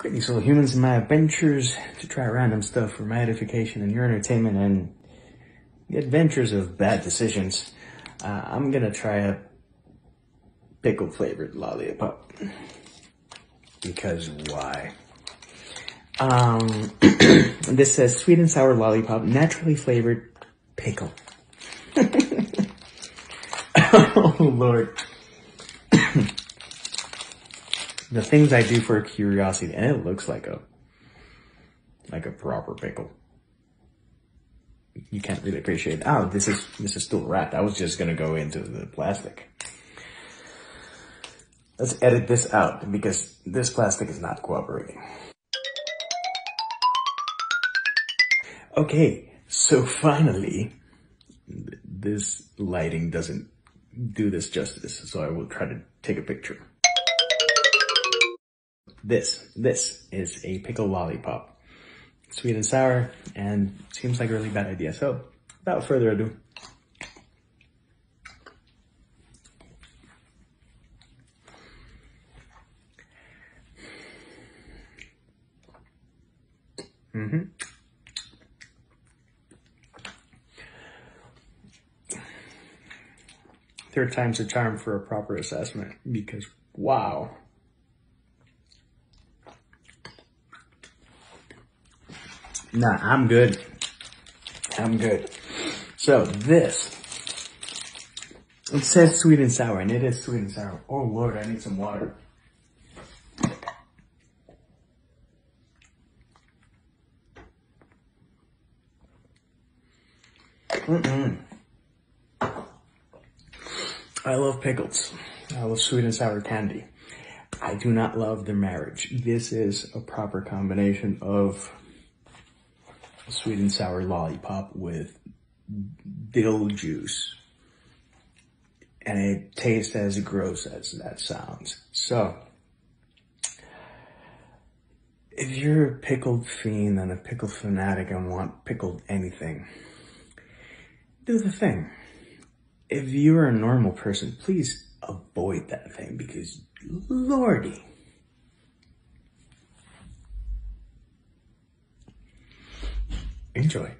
Greetings, fellow humans, in my adventures to try random stuff for my edification and your entertainment and the adventures of bad decisions. I'm gonna try a pickle flavored lollipop. Because why? This says sweet and sour lollipop, naturally flavored pickle. Oh Lord. The things I do for curiosity, and it looks like a proper pickle. You can't really appreciate it. Oh, this is still wrapped. I was just gonna go into the plastic. Let's edit this out because this plastic is not cooperating. Okay, so finally, this lighting doesn't do this justice, so I will try to take a picture. This is a pickle lollipop. Sweet and sour, and seems like a really bad idea. So, without further ado. Third time's a charm for a proper assessment, because wow. Nah, I'm good. I'm good. So this, it says sweet and sour, and it is sweet and sour. Oh Lord, I need some water. I love pickles. I love sweet and sour candy. I do not love their marriage. This is a proper combination of sweet and sour lollipop with dill juice. And it tastes as gross as that sounds. So, if you're a pickled fiend and a pickle fanatic and want pickled anything, do the thing. If you're a normal person, please avoid that thing because, lordy. Enjoy.